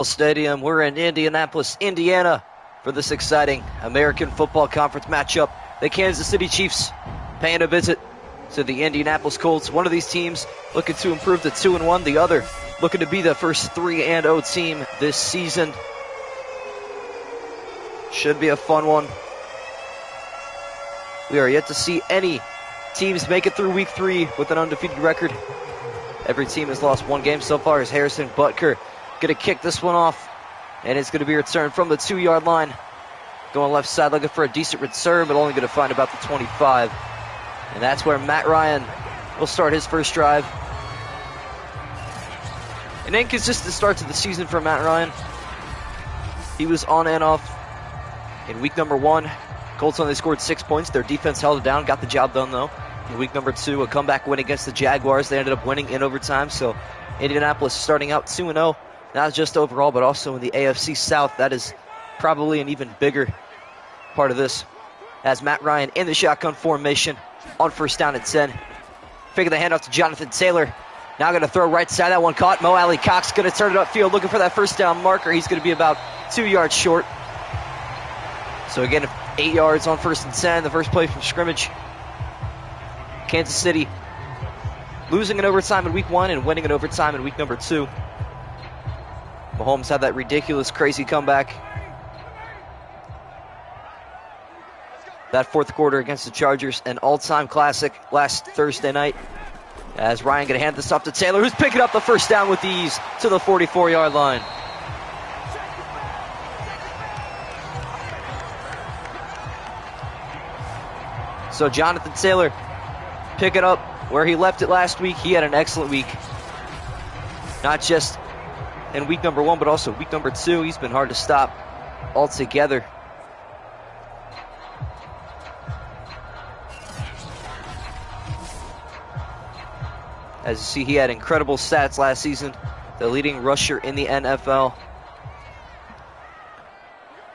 Stadium. We're in Indianapolis, Indiana for this exciting American Football Conference matchup. The Kansas City Chiefs paying a visit to the Indianapolis Colts. One of these teams looking to improve to 2-1. The other looking to be the first 3-0 team this season. Should be a fun one. We are yet to see any teams make it through week 3 with an undefeated record. Every team has lost one game so far as Harrison Butker going to kick this one off, and it's going to be returned from the 2-yard line. Going left side looking for a decent return, but only going to find about the 25. And that's where Matt Ryan will start his first drive. An inconsistent start to the season for Matt Ryan. He was on and off in week number 1. Colts only scored 6 points. Their defense held it down, got the job done though. In week number 2, a comeback win against the Jaguars. They ended up winning in overtime, so Indianapolis starting out 2-0. Not just overall, but also in the AFC South. That is probably an even bigger part of this. As Matt Ryan in the shotgun formation on first down at 10. Faking the handoff to Jonathan Taylor. Now going to throw right side. That one caught. Mo Alley Cox going to turn it upfield looking for that first down marker. He's going to be about 2 yards short. So again, 8 yards on first and 10. The first play from scrimmage. Kansas City losing in overtime in week 1 and winning in overtime in week number 2. Mahomes had that ridiculous, crazy comeback. That fourth quarter against the Chargers, an all-time classic last Thursday night. As Ryan going to hand this off to Taylor, who's picking up the first down with ease to the 44-yard line. So Jonathan Taylor picking up where he left it last week. He had an excellent week. Not just in week number 1, but also week number 2. He's been hard to stop altogether. As you see, he had incredible stats last season. The leading rusher in the NFL.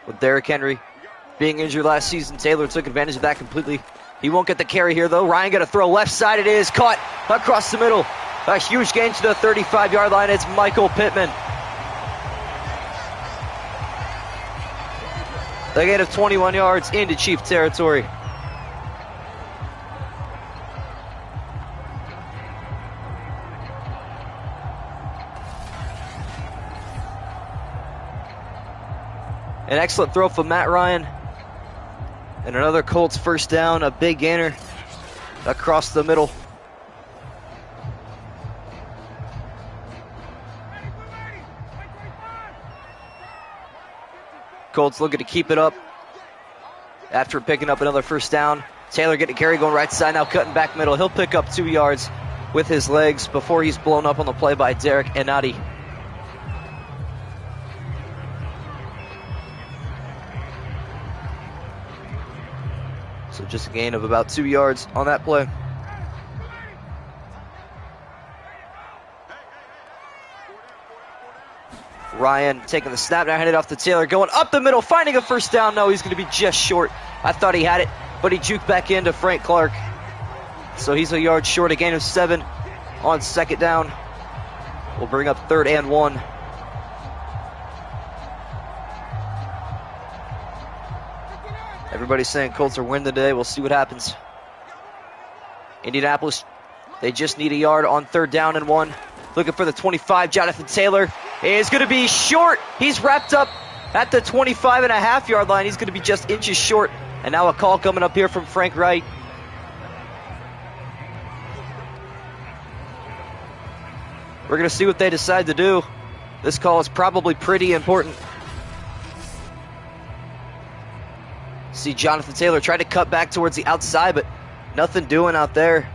With Derrick Henry being injured last season, Taylor took advantage of that completely. He won't get the carry here, though. Ryan going to throw left side. It is caught across the middle. A huge gain to the 35-yard line. It's Michael Pittman. The gain of 21 yards into Chief territory. An excellent throw from Matt Ryan. And another Colts first down, a big gainer across the middle. Colts looking to keep it up after picking up another first down. Taylor getting a carry going right side, now cutting back middle. He'll pick up 2 yards with his legs before he's blown up on the play by Derek Enati. So just a gain of about 2 yards on that play. Ryan taking the snap, now handed off to Taylor, going up the middle, finding a first down. No, he's going to be just short. I thought he had it, but he juked back into Frank Clark. So he's a yard short, a gain of 7 on second down. We'll bring up 3rd and 1. Everybody's saying Colts are winning today. We'll see what happens. Indianapolis, they just need a yard on 3rd down and 1. Looking for the 25. Jonathan Taylor is going to be short. He's wrapped up at the 25.5-yard line. He's going to be just inches short. And now a call coming up here from Frank Wright. We're going to see what they decide to do. This call is probably pretty important. See Jonathan Taylor try to cut back towards the outside, but nothing doing out there.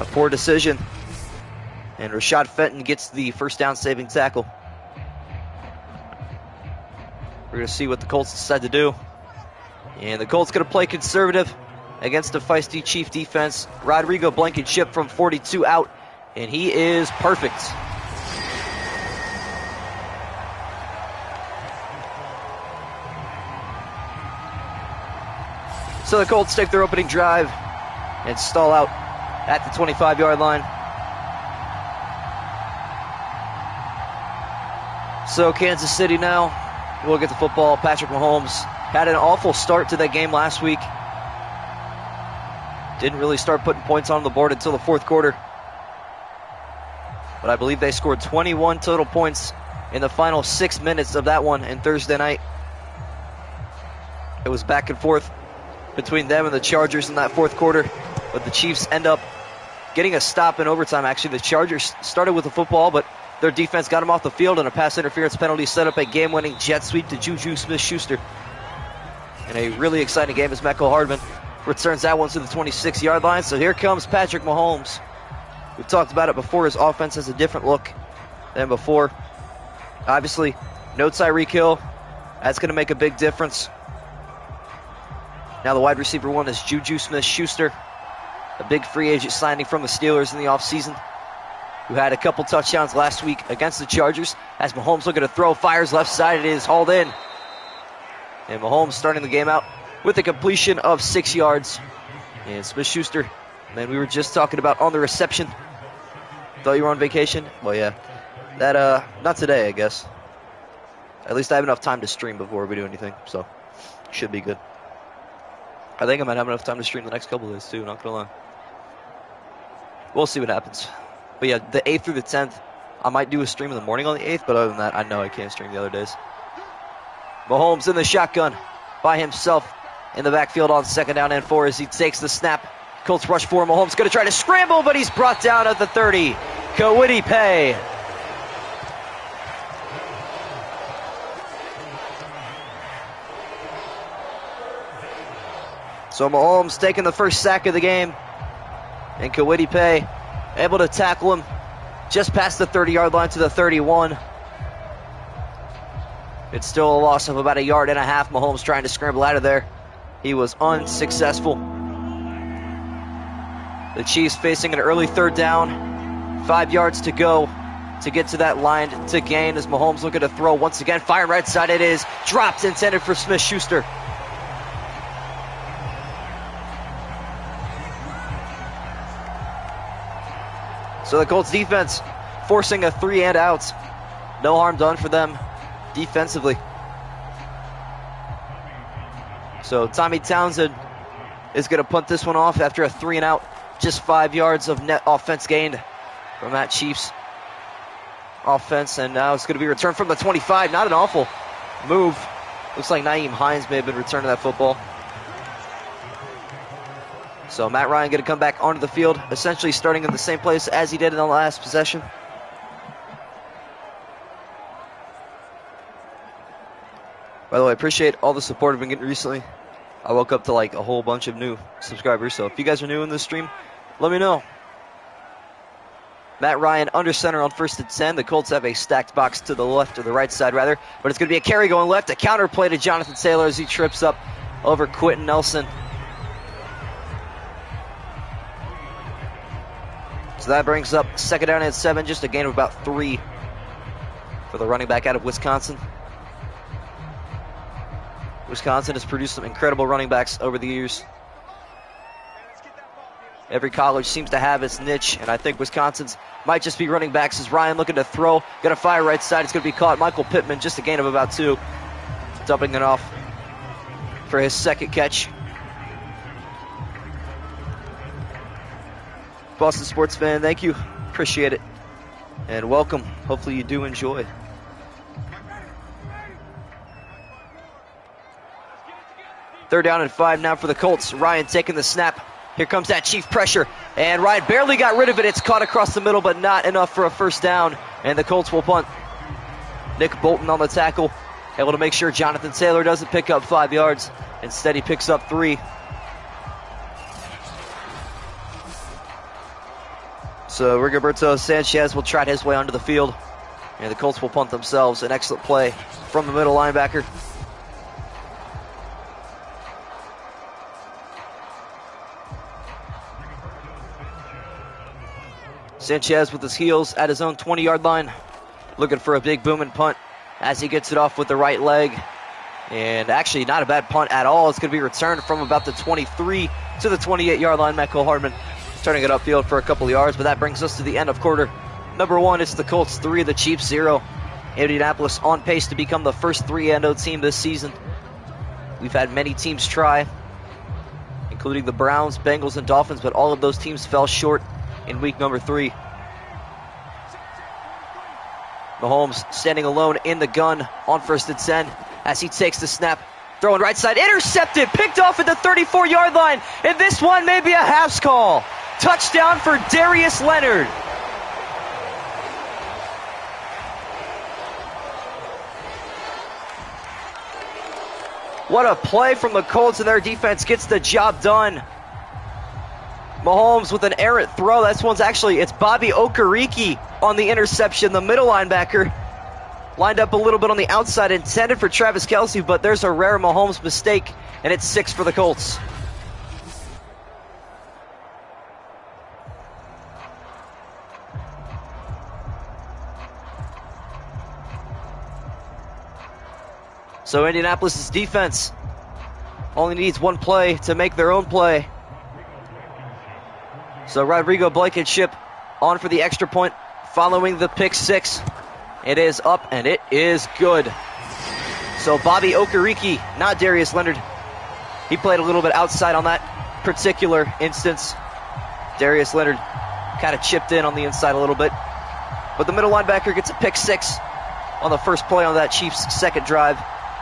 A poor decision. And Rashad Fenton gets the first down saving tackle. We're going to see what the Colts decide to do. And the Colts going to play conservative against a feisty Chief defense. Rodrigo Blankenship from 42 out, and he is perfect. So the Colts take their opening drive and stall out at the 25-yard line. So Kansas City now will get the football. Patrick Mahomes had an awful start to that game last week. Didn't really start putting points on the board until the fourth quarter. But I believe they scored 21 total points in the final 6 minutes of that one on Thursday night. It was back and forth between them and the Chargers in that fourth quarter. But the Chiefs end up getting a stop in overtime. Actually, the Chargers started with the football, but their defense got them off the field, and a pass interference penalty set up a game-winning jet sweep to Juju Smith-Schuster. In a really exciting game as Mecole Hardman returns that one to the 26-yard line. So here comes Patrick Mahomes. We've talked about it before. His offense has a different look than before. Obviously, no Tyreek Hill. That's going to make a big difference. Now the wide receiver one is Juju Smith-Schuster, a big free agent signing from the Steelers in the offseason, who had a couple touchdowns last week against the Chargers. As Mahomes looking to throw, fires left side, it is hauled in. And Mahomes starting the game out with a completion of 6 yards. And Smith-Schuster, man, we were just talking about on the reception. Thought you were on vacation? Well, yeah. That, not today, I guess. At least I have enough time to stream before we do anything, so should be good. I think I might have enough time to stream the next couple of days, too, not gonna lie. We'll see what happens. But yeah, the 8th through the 10th, I might do a stream in the morning on the 8th, but other than that, I know I can't stream the other days. Mahomes in the shotgun by himself in the backfield on 2nd down and 4 as he takes the snap. Colts rush for Mahomes, going to try to scramble, but he's brought down at the 30. Kwity Paye. So Mahomes taking the first sack of the game, and Kwity Paye able to tackle him just past the 30-yard line to the 31. It's still a loss of about 1.5 yards. Mahomes trying to scramble out of there. He was unsuccessful. The Chiefs facing an early 3rd down. 5 yards to go to get to that line to gain as Mahomes looking to throw once again. Fire right side, it is dropped, intended for Smith-Schuster. So the Colts defense forcing a 3 and outs. No harm done for them defensively. So Tommy Townsend is going to punt this one off after a 3 and out. Just 5 yards of net offense gained from that Chiefs offense. And now it's going to be returned from the 25. Not an awful move. Looks like Nyheim Hines may have been returning that football. So Matt Ryan going to come back onto the field, essentially starting in the same place as he did in the last possession. By the way, I appreciate all the support I've been getting recently. I woke up to like a whole bunch of new subscribers, so if you guys are new in this stream, let me know. Matt Ryan under center on 1st and 10. The Colts have a stacked box to the left, or the right side rather, but it's going to be a carry going left, a counter play to Jonathan Taylor as he trips up over Quentin Nelson. So that brings up 2nd down and 7, just a gain of about 3 for the running back out of Wisconsin. Wisconsin has produced some incredible running backs over the years. Every college seems to have its niche, and I think Wisconsin's might just be running backs as Ryan looking to throw. Going to fire right side. It's going to be caught. Michael Pittman, just a gain of about 2. Dumping it off for his 2nd catch. Boston sports fan, thank you. Appreciate it. And welcome. Hopefully you do enjoy. Third down and 5 now for the Colts. Ryan taking the snap. Here comes that Chief pressure. And Ryan barely got rid of it. It's caught across the middle, but not enough for a 1st down. And the Colts will punt. Nick Bolton on the tackle. Able to make sure Jonathan Taylor doesn't pick up 5 yards. Instead, he picks up 3. So Rigoberto Sanchez will trot his way onto the field. And the Colts will punt themselves. An excellent play from the middle linebacker. Sanchez with his heels at his own 20-yard line. Looking for a big booming punt as he gets it off with the right leg. And actually not a bad punt at all. It's going to be returned from about the 23 to the 28-yard line. Mecole Hardman turning it upfield for a couple of yards. But that brings us to the end of quarter number 1. It's the Colts 3, the Chiefs 0. Indianapolis on pace to become the first 3-0 team this season. We've had many teams try, including the Browns, Bengals, and Dolphins, but all of those teams fell short in week number 3. Mahomes standing alone in the gun on 1st and 10 as he takes the snap. Throwing right side, intercepted, picked off at the 34-yard line, and this one may be a half's call. Touchdown for Darius Leonard. What a play from the Colts, and their defense gets the job done. Mahomes with an errant throw. It's Bobby Okereke on the interception, the middle linebacker. Lined up a little bit on the outside, intended for Travis Kelce, but there's a rare Mahomes mistake, and it's 6 for the Colts. So Indianapolis' defense only needs one play to make their own play. So Rodrigo Blankenship on for the extra point following the pick 6. It is up and it is good. So Bobby Okereke, not Darius Leonard. He played a little bit outside on that particular instance. Darius Leonard kind of chipped in on the inside a little bit. But the middle linebacker gets a pick 6 on the first play on that Chiefs' second drive.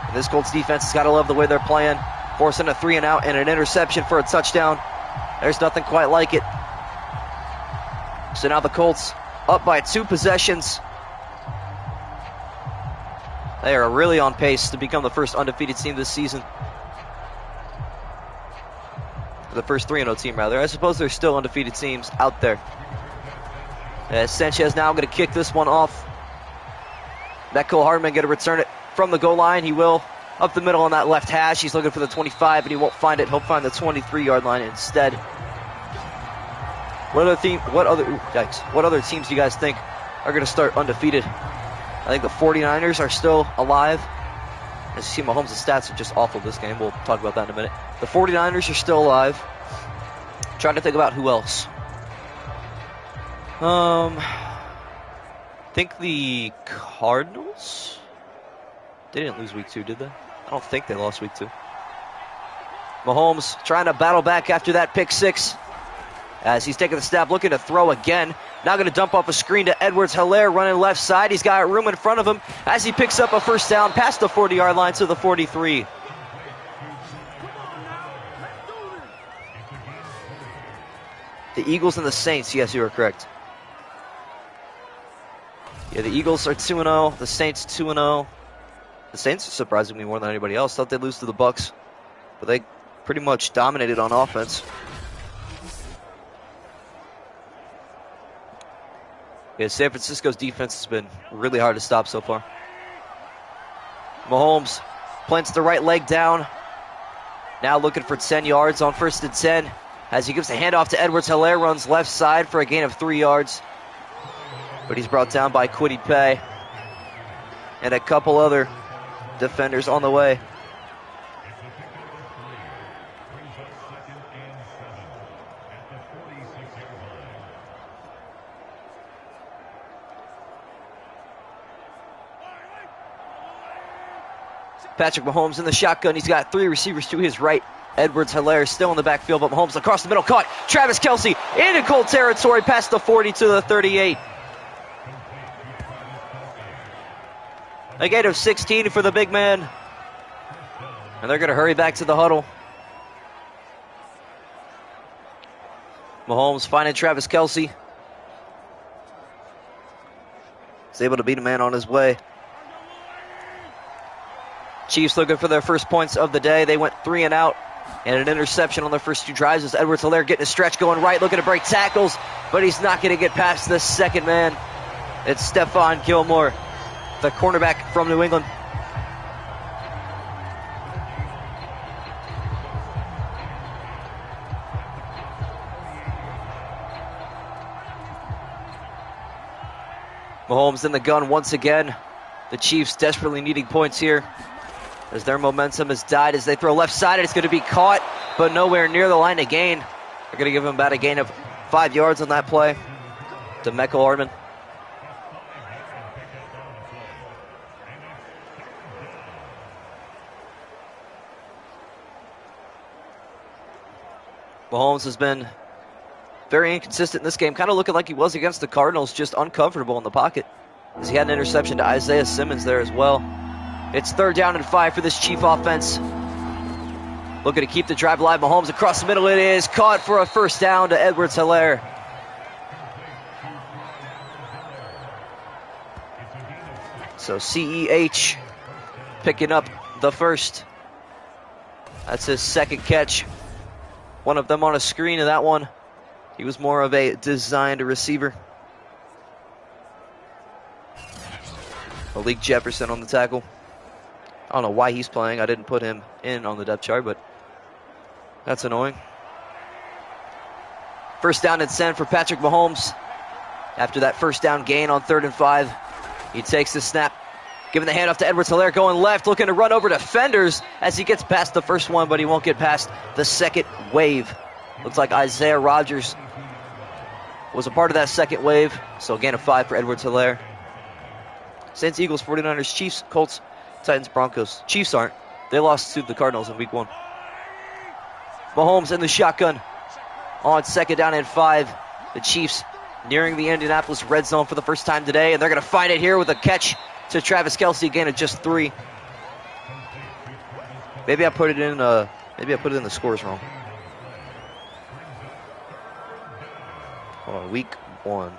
And this Colts defense has got to love the way they're playing, forcing a 3-and-out and an interception for a touchdown. There's nothing quite like it. So now the Colts up by 2 possessions. They are really on pace to become the first undefeated team this season. The first 3-0 team, rather. I suppose there's still undefeated teams out there. Sanchez now going to kick this one off. Mecole Hardman going to return it from the goal line. He will up the middle on that left hash. He's looking for the 25, but he won't find it. He'll find the 23-yard line instead. What other teams do you guys think are going to start undefeated? I think the 49ers are still alive. As you see, Mahomes' stats are just awful this game. We'll talk about that in a minute. The 49ers are still alive. Trying to think about who else. I think the Cardinals? They didn't lose week 2, did they? I don't think they lost week 2. Mahomes trying to battle back after that pick 6. As he's taking the snap, looking to throw again. Now going to dump off a screen to Edwards-Helaire running left side. He's got room in front of him as he picks up a first down past the 40-yard line to the 43. The Eagles and the Saints, yes, you are correct. Yeah, the Eagles are 2-0. The Saints 2-0. The Saints are surprising me more than anybody else. Thought they'd lose to the Bucs, but they pretty much dominated on offense. Yeah, San Francisco's defense has been really hard to stop so far. Mahomes plants the right leg down. Now looking for 10 yards on 1st and 10. As he gives the handoff to Edwards-Helaire, runs left side for a gain of 3 yards. But he's brought down by Kwity Paye. And a couple other defenders on the way. Patrick Mahomes in the shotgun. He's got 3 receivers to his right. Edwards-Helaire still in the backfield, but Mahomes across the middle caught. Travis Kelce into Colt territory past the 40 to the 38. A gain of 16 for the big man. And they're going to hurry back to the huddle. Mahomes finding Travis Kelce. He's able to beat a man on his way. Chiefs looking for their first points of the day. They went 3-and-out and an interception on their first 2 drives as Edwards-Helaire getting a stretch going right, looking to break tackles, but he's not going to get past the second man. It's Stephon Gilmore, the cornerback from New England. Mahomes in the gun once again. The Chiefs desperately needing points here as their momentum has died as they throw left side. It's going to be caught, but nowhere near the line to gain. They're going to give him about a gain of 5 yards on that play to Mecole Hardman. Mahomes has been very inconsistent in this game, kind of looking like he was against the Cardinals, just uncomfortable in the pocket, as he had an interception to Isaiah Simmons there as well. It's 3rd down and 5 for this Chief offense. Looking to keep the drive alive. Mahomes across the middle. It is caught for a 1st down to Edwards-Helaire. So CEH picking up the 1st. That's his 2nd catch. One of them on a screen, and that one, he was more of a designed receiver. Malik Jefferson on the tackle. I don't know why he's playing. I didn't put him in on the depth chart, but that's annoying. 1st down and 10 for Patrick Mahomes. After that 1st down gain on 3rd and 5, he takes the snap, giving the handoff to Edwards-Helaire, going left, looking to run over defenders as he gets past the 1st one, but he won't get past the 2nd wave. Looks like Isaiah Rodgers was a part of that 2nd wave, so a gain of 5 for Edwards-Helaire. Saints, Eagles, 49ers, Chiefs, Colts, Titans, Broncos. Chiefs aren't. They lost to the Cardinals in week 1. Mahomes in the shotgun on 2nd down and 5. The Chiefs nearing the Indianapolis red zone for the 1st time today, and they're going to find it here with a catch to Travis Kelce, gain of just 3. Maybe I put it in the scores wrong. Hold on, week 1.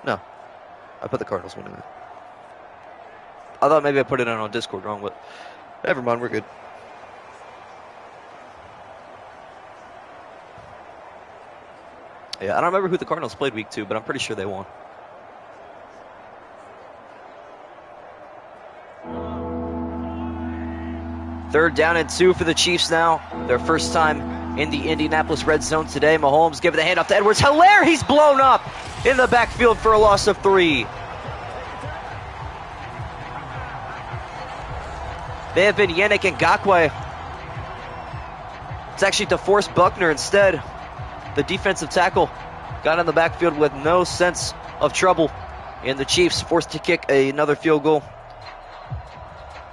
No, I put the Cardinals winning it. I thought maybe I put it in on Discord wrong, but never mind, we're good. Yeah, I don't remember who the Cardinals played week 2, but I'm pretty sure they won. Third down and 2 for the Chiefs now. Their 1st time in the Indianapolis red zone today. Mahomes giving the handoff to Edwards-Helaire. He's blown up in the backfield for a loss of 3. May have been Yannick Ngakoue. It's actually DeForest Buckner instead. The defensive tackle got in the backfield with no sense of trouble, and the Chiefs forced to kick another field goal.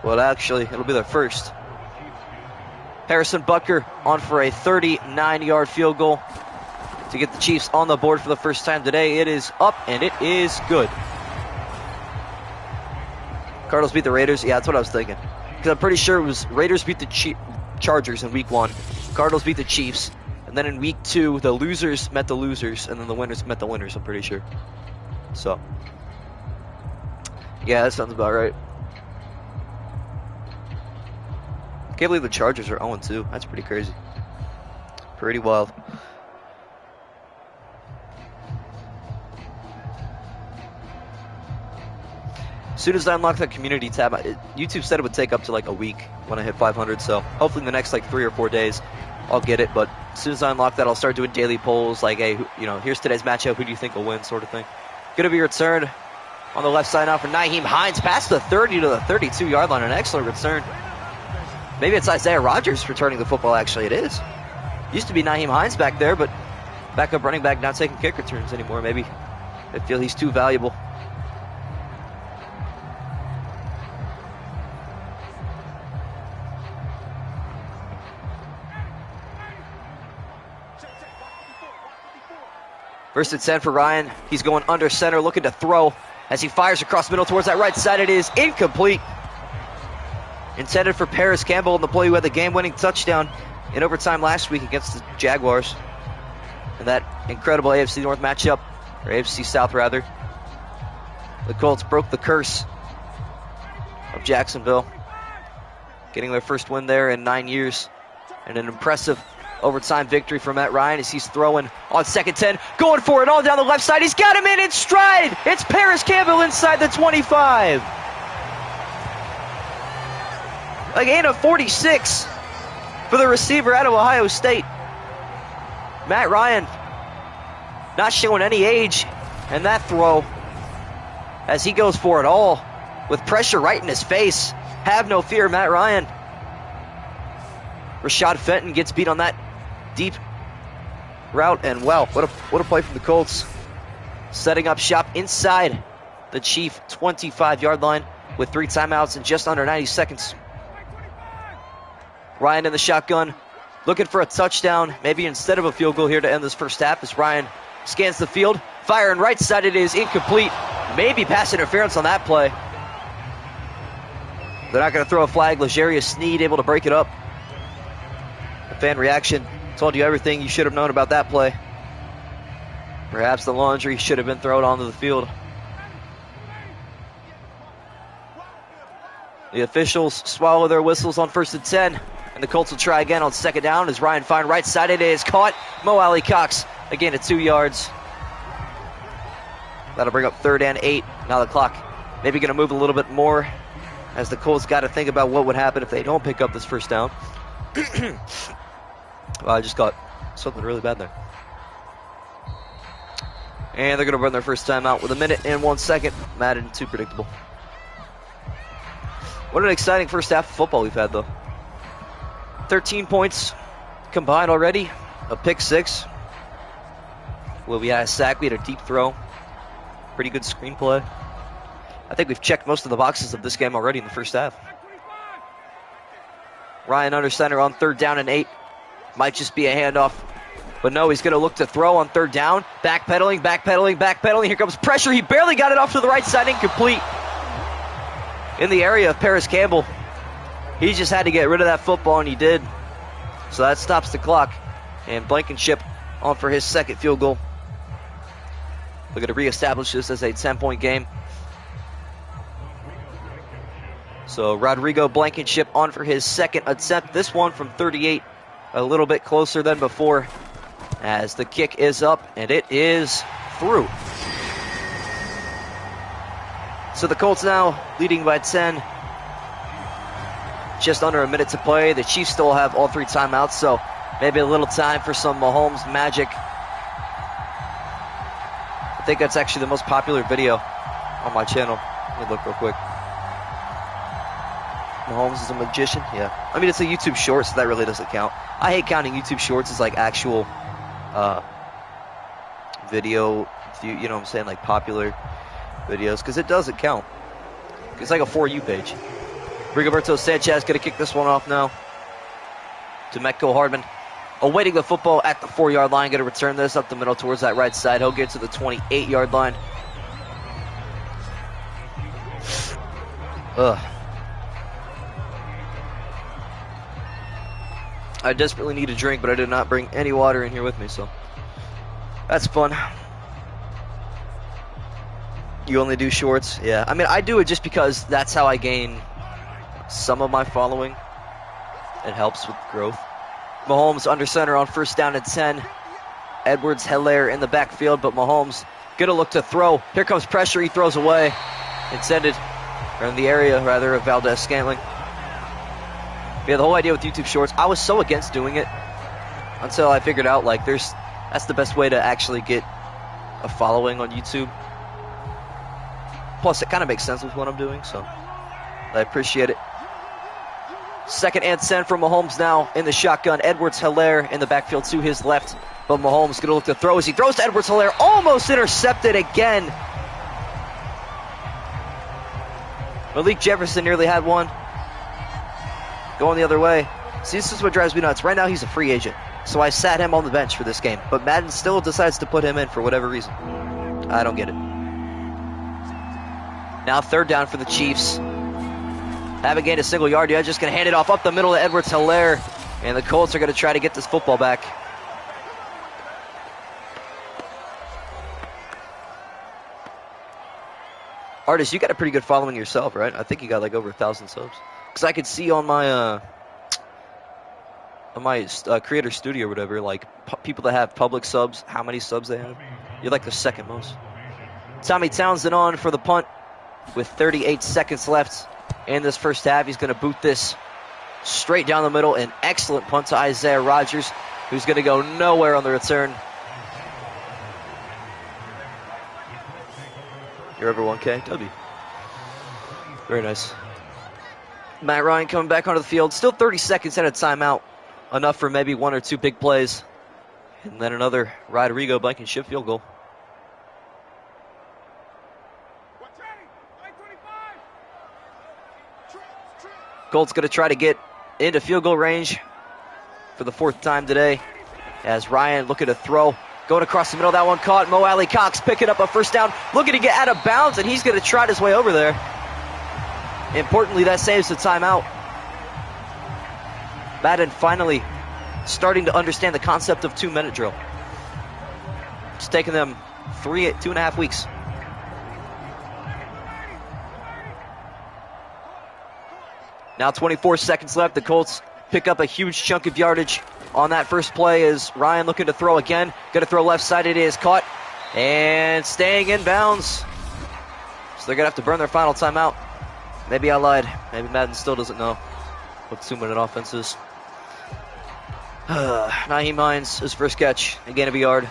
Well, actually, it'll be their 1st. Harrison Butker on for a 39-yard field goal to get the Chiefs on the board for the 1st time today. It is up, and it is good. Cardinals beat the Raiders. Yeah, that's what I was thinking. Because I'm pretty sure it was Raiders beat the Chargers in week 1. Cardinals beat the Chiefs. And then in week 2, the losers met the losers. And then the winners met the winners, I'm pretty sure. So, yeah, that sounds about right. Can't believe the Chargers are 0-2. That's pretty crazy. Pretty wild. As soon as I unlock that community tab, YouTube said it would take up to like a week when I hit 500. So hopefully in the next like 3 or 4 days, I'll get it. But as soon as I unlock that, I'll start doing daily polls like, hey, here's today's matchup. Who do you think will win, sort of thing. Going to be returned on the left side now for Nyheim Hines, past the 30 to the 32-yard line. An excellent return. Maybe it's Isaiah Rodgers returning the football, actually. It is. Used to be Nyheim Hines back there, but backup running back not taking kick returns anymore. Maybe they feel he's too valuable. First and 10 for Ryan. He's going under center, looking to throw as he fires across middle towards that right side. It is incomplete. Intended for Paris Campbell in the play who had the game-winning touchdown in overtime last week against the Jaguars. And that incredible AFC North matchup, or AFC South rather. The Colts broke the curse of Jacksonville, getting their 1st win there in 9 years. And an impressive overtime victory for Matt Ryan as he's throwing on 2nd 10, going for it all down the left side. He's got him in stride. It's Paris Campbell inside the 25. A gain of 46 for the receiver out of Ohio State. Matt Ryan not showing any age in that throw as he goes for it all with pressure right in his face. Have no fear, Matt Ryan. Rashad Fenton gets beat on that deep route, and wow, what a play from the Colts. Setting up shop inside the Chief 25-yard line with 3 timeouts in just under 90 seconds. Ryan in the shotgun, looking for a touchdown, maybe instead of a field goal here to end this first half as Ryan scans the field. Firing right side, it is incomplete. Maybe pass interference on that play. They're not going to throw a flag. L'Jarius Sneed able to break it up. The fan reaction told you everything you should have known about that play. Perhaps the laundry should have been thrown onto the field. The officials swallow their whistles on 1st and 10. And the Colts will try again on 2nd down as Ryan firing right side. It is caught. Mo Alley Cox again at 2 yards. That'll bring up 3rd and 8. Now the clock maybe going to move a little bit more as the Colts got to think about what would happen if they don't pick up this first down. Well, I just got something really bad there. And they're going to run their first time out with 1 minute and 1 second. Madden, too predictable. What an exciting first half of football we've had, though. 13 points combined already. A pick 6. Well, we had a sack. We had a deep throw. Pretty good screenplay. I think we've checked most of the boxes of this game already in the first half. Ryan under center on 3rd down and 8. Might just be a handoff. But no, he's going to look to throw on 3rd down. Backpedaling, backpedaling, backpedaling. Here comes pressure. He barely got it off to the right side. Incomplete. In the area of Paris Campbell. He just had to get rid of that football, and he did. So that stops the clock. And Blankenship on for his 2nd field goal. We're going to reestablish this as a 10-point game. So Rodrigo Blankenship on for his 2nd attempt. This one from 38, a little bit closer than before. As the kick is up, and it is through. So the Colts now leading by 10. Just under a minute to play. The Chiefs still have all 3 timeouts, so maybe a little time for some Mahomes magic. I think that's actually the most popular video on my channel. Let me look real quick. Mahomes is a magician? Yeah. I mean, it's a YouTube short, so that really doesn't count. I hate counting YouTube shorts as like actual video, you know what I'm saying, like popular videos, because it doesn't count. It's like a For You page. Rigoberto Sanchez going to kick this one off now. To Metco Hardman. Awaiting the football at the 4-yard line. Going to return this up the middle towards that right side. He'll get to the 28-yard line. I desperately need a drink, but I did not bring any water in here with me, so that's fun. You only do shorts? Yeah. I mean, I do it just because that's how I gain some of my following. It helps with growth. Mahomes under center on 1st down and 10. Edwards-Helaire in the backfield, but Mahomes going to look to throw. Here comes pressure. He throws away. Intended, or in the area, rather, of Valdez-Scantling. Yeah, the whole idea with YouTube Shorts, I was so against doing it until I figured out, like, that's the best way to actually get a following on YouTube. Plus, it kind of makes sense with what I'm doing, so I appreciate it. 2nd and 10 from Mahomes now in the shotgun. Edwards-Helaire in the backfield to his left, but Mahomes going to look to throw as he throws to Edwards-Helaire, almost intercepted again. Malik Jefferson nearly had one. Going the other way. See, this is what drives me nuts. Right now, he's a free agent, so I sat him on the bench for this game, but Madden still decides to put him in for whatever reason. I don't get it. Now 3rd down for the Chiefs. Haven't gained a single yard yet. Just going to hand it off up the middle to Edwards-Helaire. And the Colts are going to try to get this football back. Artist, you got a pretty good following yourself, right? I think you got like over 1,000 subs. Because I could see on my creator studio or whatever, like people that have public subs, how many subs they have. You're like the 2nd most. Tommy Townsend on for the punt with 38 seconds left in this first half. He's going to boot this straight down the middle. An excellent punt to Isaiah Rodgers, who's going to go nowhere on the return. You're over 1K? W. Very nice. Matt Ryan coming back onto the field. Still 30 seconds and a timeout. Enough for maybe 1 or 2 big plays. And then another Rodrigo Blankenship field goal. Colts going to try to get into field goal range for the 4th time today. As Ryan looking to throw. Going across the middle, that one caught. Mo Alley Cox picking up a first down. Looking to get out of bounds, and he's going to trot his way over there. Importantly, that saves the timeout. Madden finally starting to understand the concept of 2-minute drill. It's taken them 2.5 weeks. Now 24 seconds left. The Colts pick up a huge chunk of yardage on that first play as Ryan looking to throw again. Going to throw left side. It is caught and staying in bounds. So they're going to have to burn their final timeout. Maybe I lied. Maybe Madden still doesn't know what 2-minute offense is. Nyheim Hines, his first catch, a gain of a yard.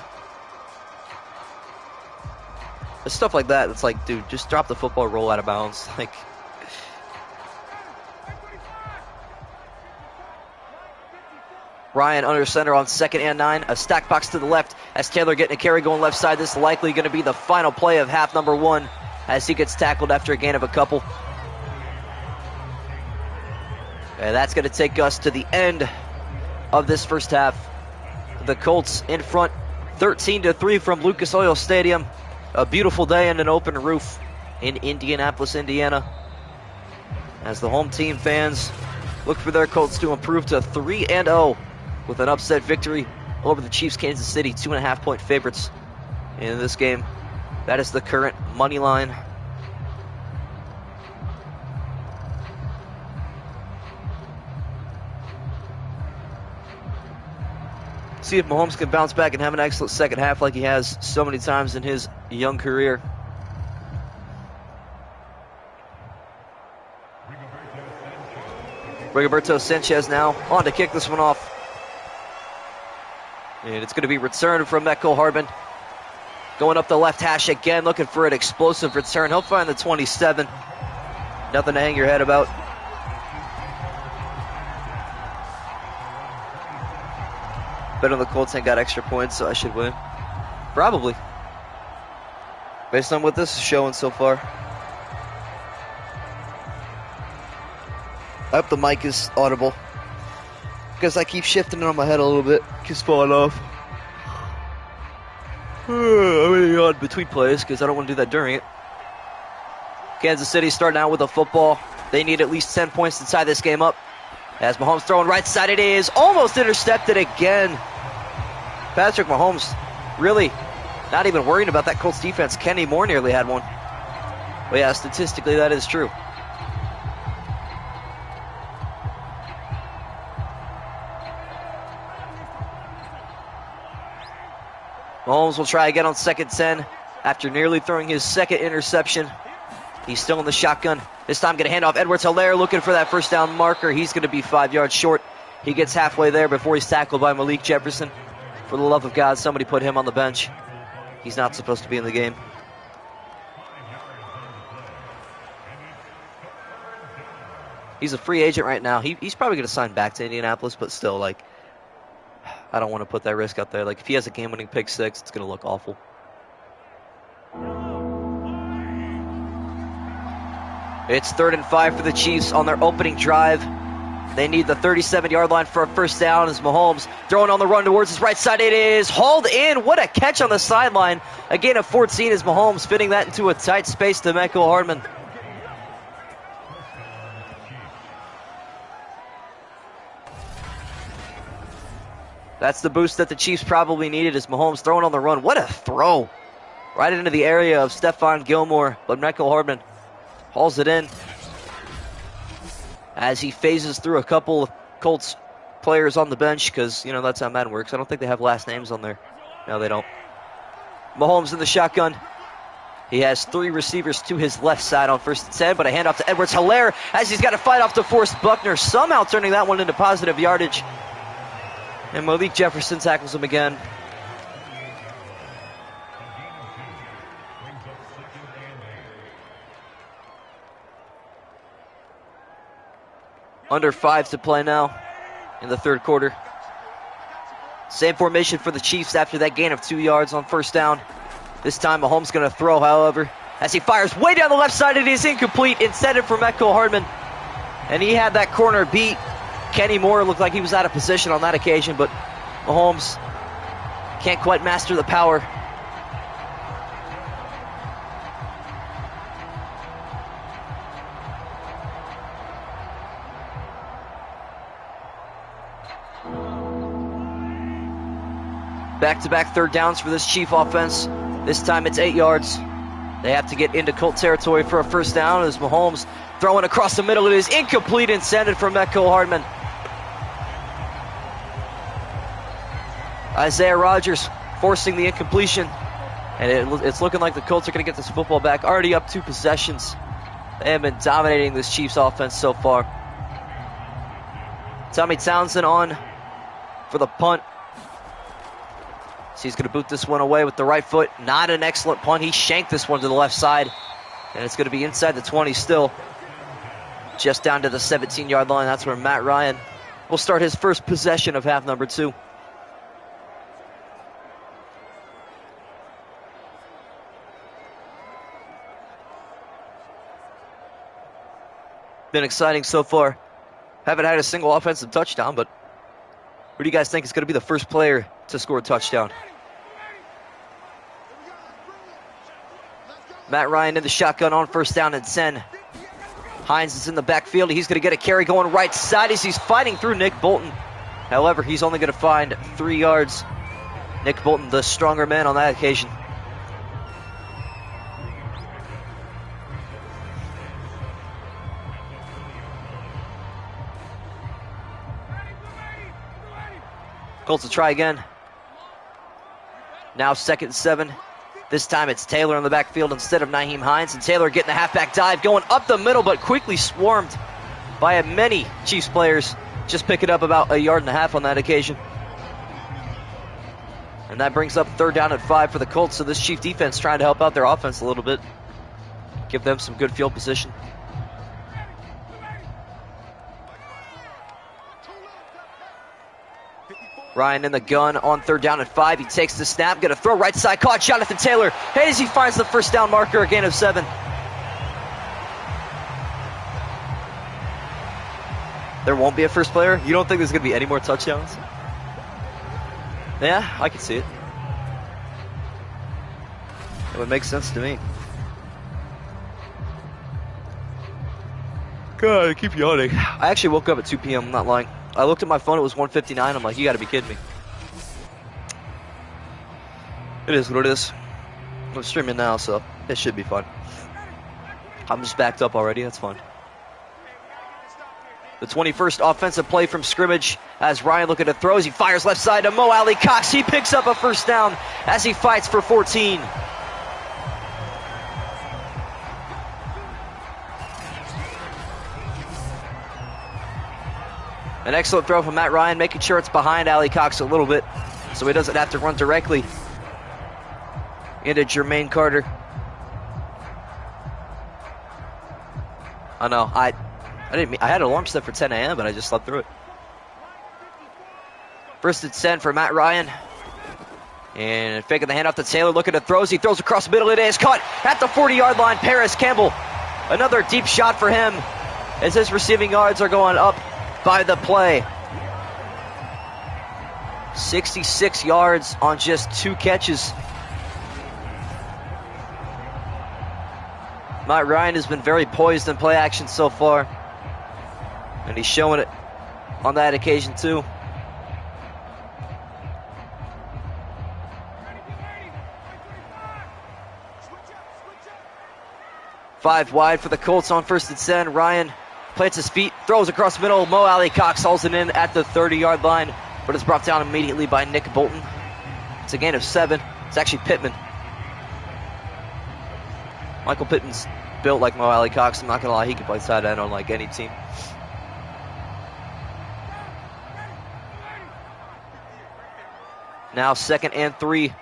It's stuff like that. It's like, dude, just drop the football, roll out of bounds. Like, Ryan under center on 2nd and 9. A stack box to the left as Taylor getting a carry going left side. This is likely going to be the final play of half number 1 as he gets tackled after a gain of a couple. And that's going to take us to the end of this first half. The Colts in front 13-3 from Lucas Oil Stadium. A beautiful day and an open roof in Indianapolis, Indiana. As the home team fans look for their Colts to improve to 3-0 with an upset victory over the Chiefs, Kansas City, 2.5-point favorites in this game. That is the current money line. See if Mahomes can bounce back and have an excellent second half like he has so many times in his young career. Rigoberto Sanchez now on to kick this one off. And it's going to be returned from Mecole Hardman. Going up the left hash again, looking for an explosive return. He'll find the 27. Nothing to hang your head about. Bet on the Colts ain't got extra points, so I should win. Probably. Based on what this is showing so far. I hope the mic is audible. Because I keep shifting it on my head a little bit. Keeps falling off. I'm really on between plays because I don't want to do that during it. Kansas City starting out with a football. They need at least 10 points to tie this game up. As Mahomes throwing right side, it is almost intercepted again. Patrick Mahomes really not even worrying about that Colts defense. Kenny Moore nearly had one. But yeah, statistically that is true. Mahomes will try again on 2nd 10 after nearly throwing his second interception. He's still in the shotgun. This time going to hand off Edwards-Helaire looking for that first down marker. He's going to be 5 yards short. He gets halfway there before he's tackled by Malik Jefferson. For the love of God, somebody put him on the bench. He's not supposed to be in the game. He's a free agent right now. He's probably going to sign back to Indianapolis, but still, like, I don't want to put that risk out there. Like, if he has a game-winning pick six, it's going to look awful. It's 3rd and 5 for the Chiefs on their opening drive. They need the 37-yard line for a first down as Mahomes throwing on the run towards his right side. It is hauled in. What a catch on the sideline. A gain of 14 as Mahomes fitting that into a tight space to Mecole Hardman. That's the boost that the Chiefs probably needed as Mahomes throwing on the run. What a throw. Right into the area of Stephon Gilmore. But Mecole Hardman hauls it in as he phases through a couple of Colts players on the bench because, you know, that's how Madden works. I don't think they have last names on there. No, they don't. Mahomes in the shotgun. He has 3 receivers to his left side on 1st and 10, but a handoff to Edwards-Helaire as he's got to fight off DeForest Buckner, somehow turning that one into positive yardage. And Malik Jefferson tackles him again. Under 5 to play now in the 3rd quarter. Same formation for the Chiefs after that gain of 2 yards on 1st down. This time Mahomes going to throw, however, as he fires way down the left side. It is incomplete, intended for Mecole Hardman. And he had that corner beat. Kenny Moore looked like he was out of position on that occasion, but Mahomes can't quite master the power. Back-to-back third downs for this Chief offense. This time it's 8 yards. They have to get into Colt territory for a first down as Mahomes throwing across the middle. It is incomplete, intended for Metco Hardman. Isaiah Rodgers forcing the incompletion. And it's looking like the Colts are going to get this football back. Already up 2 possessions. They have been dominating this Chiefs offense so far. Tommy Townsend on for the punt. So he's going to boot this one away with the right foot. Not an excellent punt. He shanked this one to the left side. And it's going to be inside the 20 still. Just down to the 17-yard line. That's where Matt Ryan will start his first possession of half number 2. Been exciting so far. Haven't had a single offensive touchdown, but who do you guys think is going to be the first player to score a touchdown? Matt Ryan in the shotgun on first down and 10. Hines is in the backfield. He's going to get a carry going right side as he's fighting through Nick Bolton. However, he's only going to find 3 yards. Nick Bolton, the stronger man on that occasion. Colts will try again. Now 2nd and 7. This time it's Taylor in the backfield instead of Nyheim Hines. And Taylor getting the halfback dive, going up the middle, but quickly swarmed by many Chiefs players. Just picking up about 1.5 yards on that occasion. And that brings up 3rd down and 5 for the Colts. So this Chief defense trying to help out their offense a little bit. Give them some good field position. Ryan in the gun on 3rd down and 5. He takes the snap, going to throw right side, caught Jonathan Taylor. As he finds the first down marker, a gain of 7. There won't be a first player? You don't think there's going to be any more touchdowns? Yeah, I can see it. It would make sense to me. God, I keep yawning. I actually woke up at 2 p.m., I'm not lying. I looked at my phone, it was 1:59. I'm like, you gotta be kidding me. It is what it is. I'm streaming now, so it should be fun. I'm just backed up already, that's fine. The 21st offensive play from scrimmage as Ryan looking to throw as he fires left side to Mo Alley Cox. He picks up a first down as he fights for 14. An excellent throw from Matt Ryan, making sure it's behind Alley Cox a little bit so he doesn't have to run directly into Jermaine Carter. I know, I had an alarm set for 10 a.m., but I just slept through it. 1st and 10 for Matt Ryan. And faking the handoff to Taylor, looking to throws. He throws across the middle. It is caught at the 40-yard line. Paris Campbell, another deep shot for him as his receiving yards are going up by the play. 66 yards on just 2 catches. Matt Ryan has been very poised in play action so far. And he's showing it on that occasion too. Five wide for the Colts on 1st and 10. Ryan plants his feet, throws across the middle. Mo Alley Cox hauls it in at the 30-yard line, but it's brought down immediately by Nick Bolton. It's a gain of 7. It's actually Pittman. Michael Pittman's built like Mo Alley Cox. I'm not going to lie, he can play tight end on like any team. Now 2nd and 3.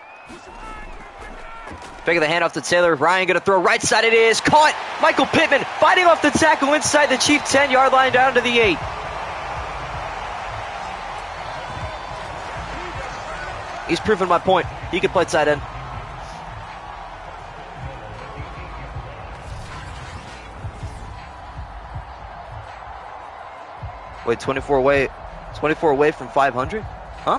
Faking the handoff to Taylor. Ryan going to throw right side. It is caught. Michael Pittman fighting off the tackle inside the Chief 10-yard line down to the 8. He's proving my point. He can play tight end. Wait, 24 away from 500? Huh?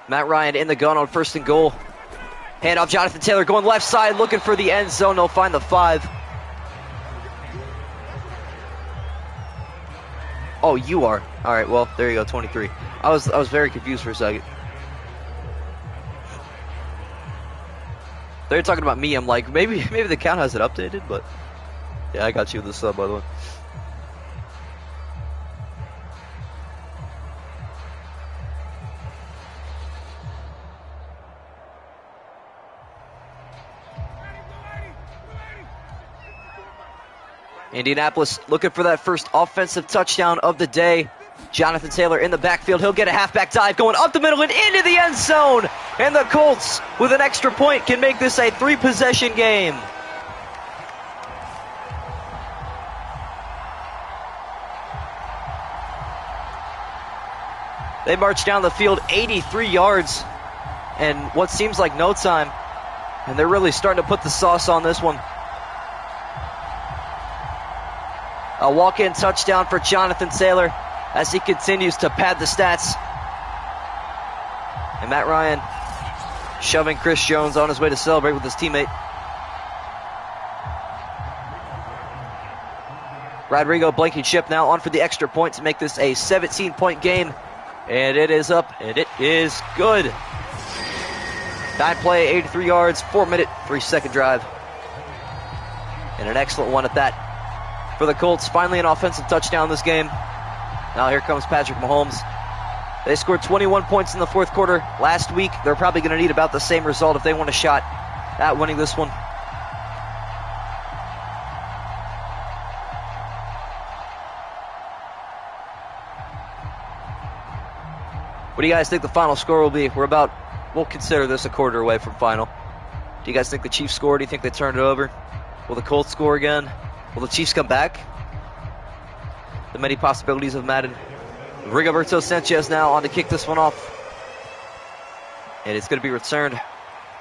Matt Ryan in the gun on 1st and goal. Hand off Jonathan Taylor going left side, looking for the end zone. They'll find the 5. Oh, you are. All right, well, there you go, 23. I was very confused for a second. They're talking about me. I'm like, maybe the count has it updated, but yeah, I got you with the sub, by the way. Indianapolis looking for that first offensive touchdown of the day. Jonathan Taylor in the backfield. He'll get a halfback dive going up the middle and into the end zone. And the Colts, with an extra point, can make this a 3-possession game. They march down the field 83 yards in what seems like no time. And they're really starting to put the sauce on this one. A walk-in touchdown for Jonathan Taylor as he continues to pad the stats. And Matt Ryan shoving Chris Jones on his way to celebrate with his teammate. Rodrigo Blankenship now on for the extra point to make this a 17-point game. And it is up, and it is good. 9 play, 83 yards, 4-minute, 3-second drive. And an excellent one at that for the Colts. Finally an offensive touchdown this game. Now here comes Patrick Mahomes. They scored 21 points in the 4th quarter last week. They're probably going to need about the same result if they want a shot at winning this one. What do you guys think the final score will be? We'll consider this a quarter away from final. Do you guys think the Chiefs score? Do you think they turn it over? Will the Colts score again? Will the Chiefs come back? The many possibilities of Madden. Rigoberto Sanchez now on to kick this one off. And it's going to be returned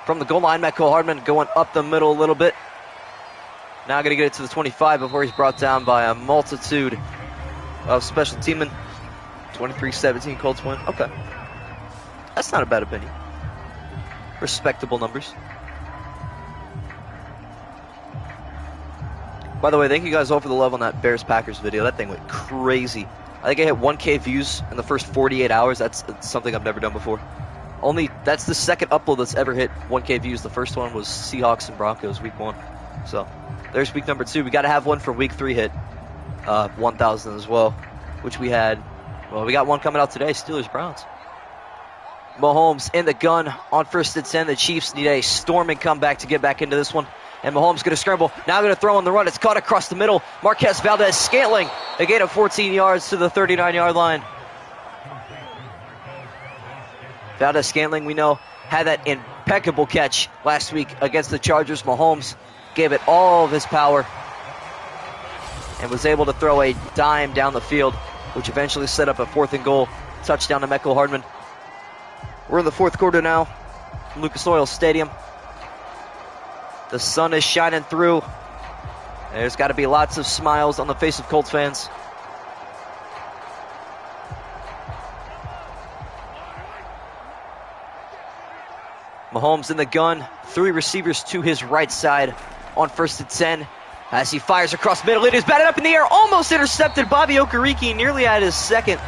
from the goal line. Mecole Hardman going up the middle a little bit. Now going to get it to the 25 before he's brought down by a multitude of special teammen. 23-17 Colts win. Okay. That's not a bad opinion. Respectable numbers. By the way, thank you guys all for the love on that Bears-Packers video. That thing went crazy. I think I hit 1K views in the first 48 hours. That's something I've never done before. That's the second upload that's ever hit 1K views. The first one was Seahawks and Broncos week 1. So there's week number 2. We got to have one for week 3 hit 1,000 as well, which we had. Well, we got one coming out today, Steelers-Browns. Mahomes in the gun on 1st and 10. The Chiefs need a storming comeback to get back into this one. And Mahomes going to scramble. Now going to throw on the run. It's caught across the middle. Marquez Valdez-Scantling. A gain of 14 yards to the 39-yard line. Valdez-Scantling, we know, had that impeccable catch last week against the Chargers. Mahomes gave it all of his power and was able to throw a dime down the field, which eventually set up a 4th and goal touchdown to Mecole Hardman. We're in the 4th quarter now, Lucas Oil Stadium. The sun is shining through. There's got to be lots of smiles on the face of Colts fans. Mahomes in the gun. 3 receivers to his right side on 1st and 10. As he fires across middle, it is batted up in the air. Almost intercepted. Bobby Okereke nearly at his 2nd.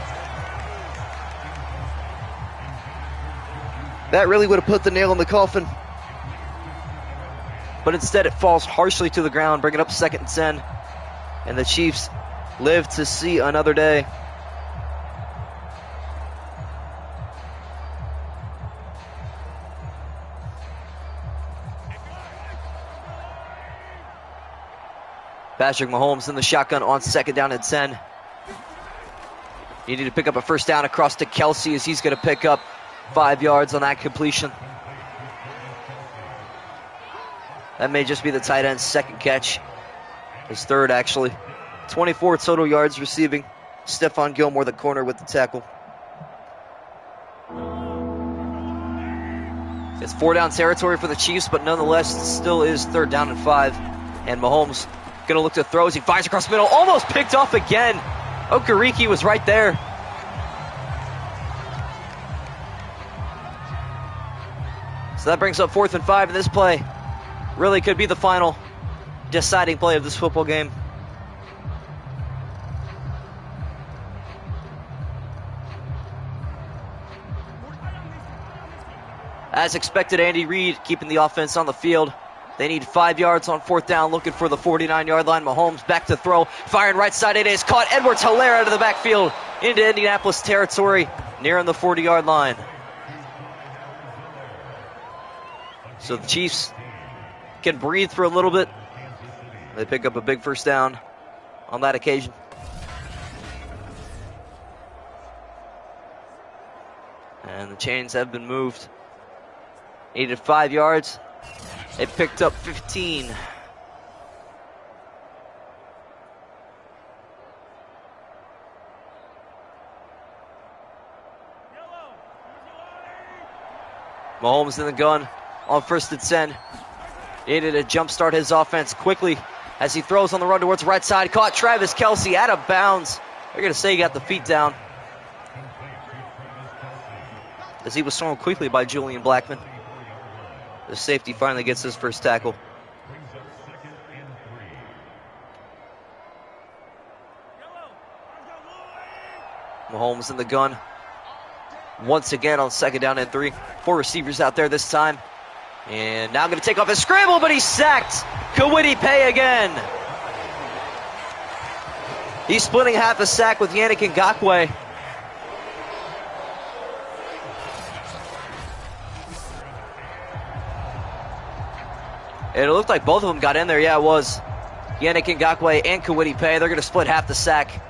That really would have put the nail in the coffin. But instead it falls harshly to the ground, bringing up 2nd and 10. And the Chiefs live to see another day. Patrick Mahomes in the shotgun on 2nd down and 10. You need to pick up a 1st down across to Kelsey as he's going to pick up 5 yards on that completion. That may just be the tight end's 2nd catch. His 3rd, actually. 24 total yards receiving. Stephon Gilmore, the corner, with the tackle. It's 4-down territory for the Chiefs, but nonetheless, it still is 3rd down and 5. And Mahomes going to look to throw as he fires across the middle. Almost picked off again. Okereke was right there. So that brings up 4th and 5 in this play. Really could be the final deciding play of this football game. As expected, Andy Reid keeping the offense on the field. They need 5 yards on 4th down, looking for the 49-yard line. Mahomes back to throw, firing right side. It is caught. Edwards-Helaire out of the backfield into Indianapolis territory, nearing the 40-yard line. So the Chiefs can breathe for a little bit. They pick up a big 1st down on that occasion. And the chains have been moved. Needed 5 yards. They picked up 15. Mahomes in the gun on 1st and 10. Needed to jumpstart his offense quickly as he throws on the run towards the right side. Caught Travis Kelce out of bounds. They're going to say he got the feet down, as he was thrown quickly by Julian Blackmon. The safety finally gets his 1st tackle. Mahomes in the gun. Once again on 2nd down and 3. 4 receivers out there this time. And now going to take off his scramble, but he's sacked. Kwity Paye again. He's splitting half a sack with Yannick Ngakoue. It looked like both of them got in there. Yeah, it was. Yannick Ngakoue and Kwity Paye. They're going to split half the sack.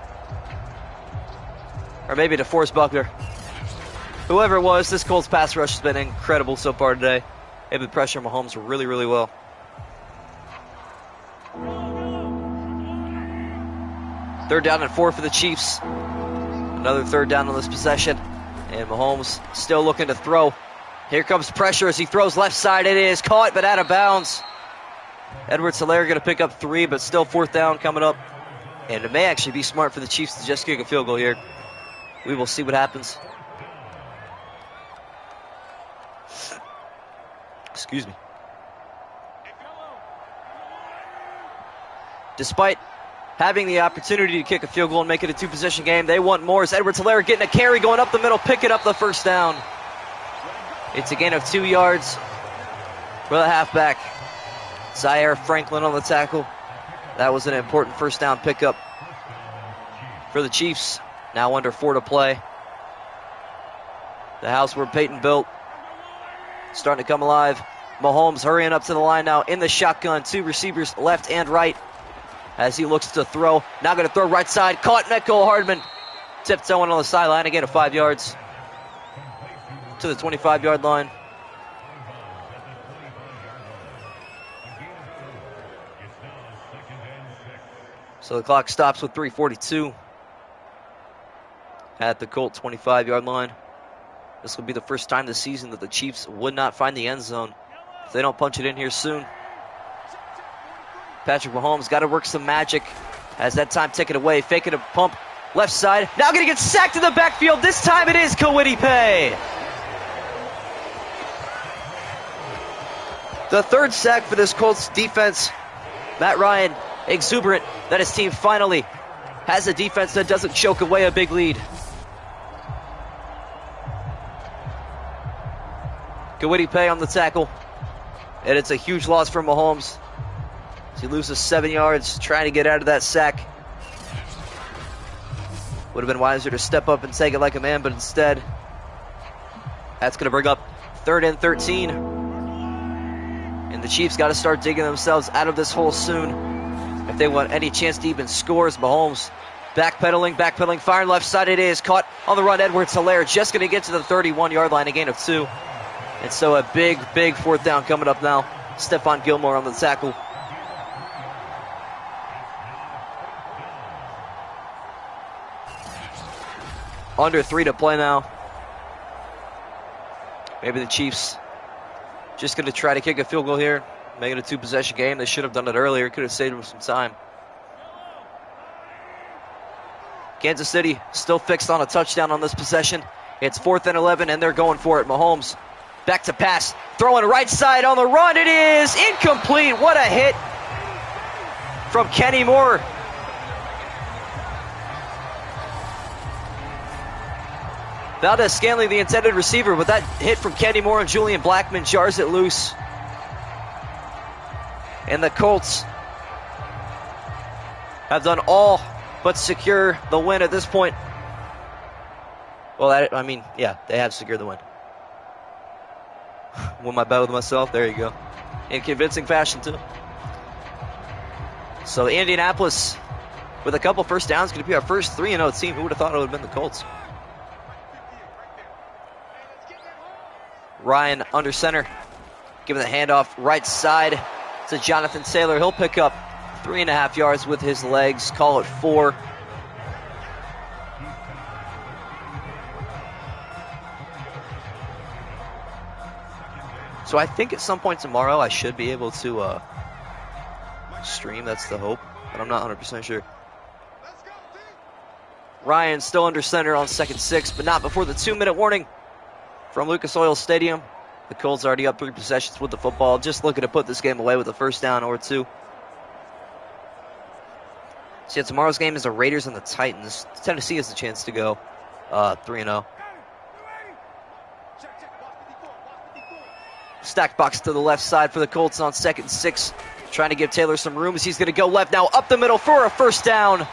Or maybe DeForest Buckner. Whoever it was, this Colts pass rush has been incredible so far today. They've been pressuring Mahomes really, really well. Third down and 4 for the Chiefs. Another 3rd down on this possession. And Mahomes still looking to throw. Here comes pressure as he throws left side. It is caught, but out of bounds. Edwards-Helaire going to pick up 3, but still 4th down coming up. And it may actually be smart for the Chiefs to just kick a field goal here. We will see what happens. Excuse me. Despite having the opportunity to kick a field goal and make it a 2-possession game, they want more. As Edwards-Helaire getting a carry, going up the middle, picking up the 1st down. It's a gain of 2 yards for the halfback. Zaire Franklin on the tackle. That was an important 1st down pickup for the Chiefs. Now under 4 to play. The house where Peyton built starting to come alive. Mahomes hurrying up to the line now in the shotgun. 2 receivers left and right as he looks to throw. Now going to throw right side. Caught Mecole Hardman. Tiptoeing on the sideline. Again, 5 yards to the 25-yard line. So the clock stops with 3:42 at the Colt 25-yard line. This will be the first time this season that the Chiefs would not find the end zone if they don't punch it in here soon. Patrick Mahomes got to work some magic as that time ticket away, faking a pump left side. Now going to get sacked in the backfield. This time it is Kwity Paye. The 3rd sack for this Colts defense. Matt Ryan, exuberant that his team finally has a defense that doesn't choke away a big lead. Kwity Paye on the tackle. And it's a huge loss for Mahomes. He loses 7 yards trying to get out of that sack. Would have been wiser to step up and take it like a man, but instead, that's going to bring up 3rd and 13. And the Chiefs got to start digging themselves out of this hole soon if they want any chance to even score. As Mahomes backpedaling, firing left side. It is caught on the run. Edwards-Helaire just going to get to the 31-yard line, a gain of 2. And so a big 4th down coming up now. Stephon Gilmore on the tackle. Under 3 to play now. Maybe the Chiefs Just going to try to kick a field goal here. Make it a 2-possession game. They should have done it earlier. Could have saved them some time. Kansas City still fixed on a touchdown on this possession. It's 4th and 11, and they're going for it. Mahomes back to pass. Throwing right side on the run. It is incomplete. What a hit from Kenny Moore. Valdez-Scantling, the intended receiver, but that hit from Kenny Moore and Julian Blackman jars it loose. And the Colts have done all but secure the win at this point. Well, they have secured the win. Won my bet with myself. There you go. In convincing fashion, too. So Indianapolis, with a couple first downs, going to be our first 3-0 team. Who would have thought it would have been the Colts? Ryan under center, giving the handoff right side to Jonathan Taylor. He'll pick up 3.5 yards with his legs. Call it 4. So I think at some point tomorrow I should be able to stream. That's the hope, but I'm not 100% sure. Ryan still under center on 2nd and 6, but not before the 2-minute warning from Lucas Oil Stadium. The Colts already up 3 possessions with the football, just looking to put this game away with a first down or 2. So yeah, tomorrow's game is the Raiders and the Titans. Tennessee has a chance to go 3-0. Stacked box to the left side for the Colts on 2nd and 6. Trying to give Taylor some room as he's going to go left now up the middle for a first down.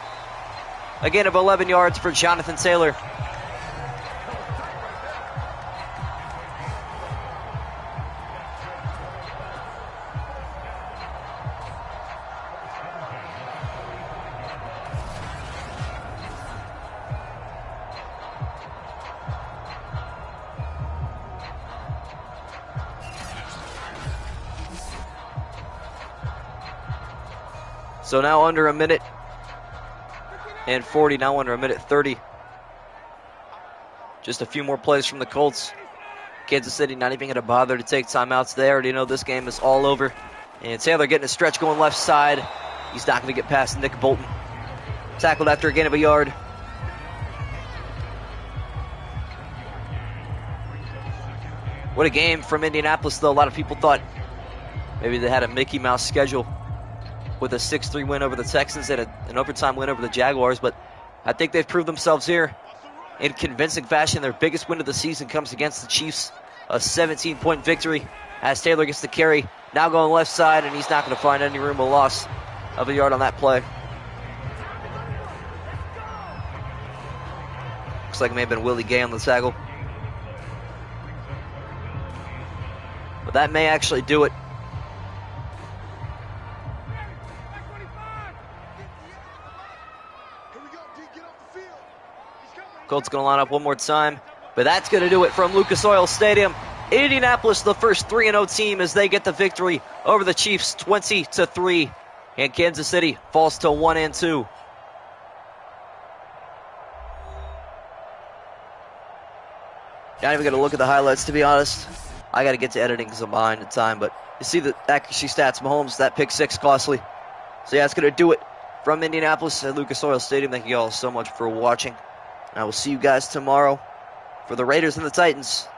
Again of 11 yards for Jonathan Taylor. So now under a minute and 40, now under a minute 30. Just a few more plays from the Colts. Kansas City not even going to bother to take timeouts. They already know this game is all over. And Taylor getting a stretch going left side. He's not going to get past Nick Bolton. Tackled after a gain of a yard. What a game from Indianapolis, though. A lot of people thought maybe they had a Mickey Mouse schedule with a 6-3 win over the Texans and an overtime win over the Jaguars, but I think they've proved themselves here in convincing fashion. Their biggest win of the season comes against the Chiefs, a 17-point victory as Taylor gets the carry. Now going left side, and he's not going to find any room, a loss of a yard on that play. Looks like it may have been Willie Gay on the tackle. But that may actually do it. Colts going to line up one more time, but that's going to do it from Lucas Oil Stadium. Indianapolis, the first 3-0 team as they get the victory over the Chiefs 20-3, and Kansas City falls to 1-2. Not even going to look at the highlights, to be honest. I got to get to editing because I'm behind in time, but you see the accuracy stats. Mahomes, that pick 6 costly. So yeah, that's going to do it from Indianapolis at Lucas Oil Stadium. Thank you all so much for watching. I will see you guys tomorrow for the Raiders and the Titans.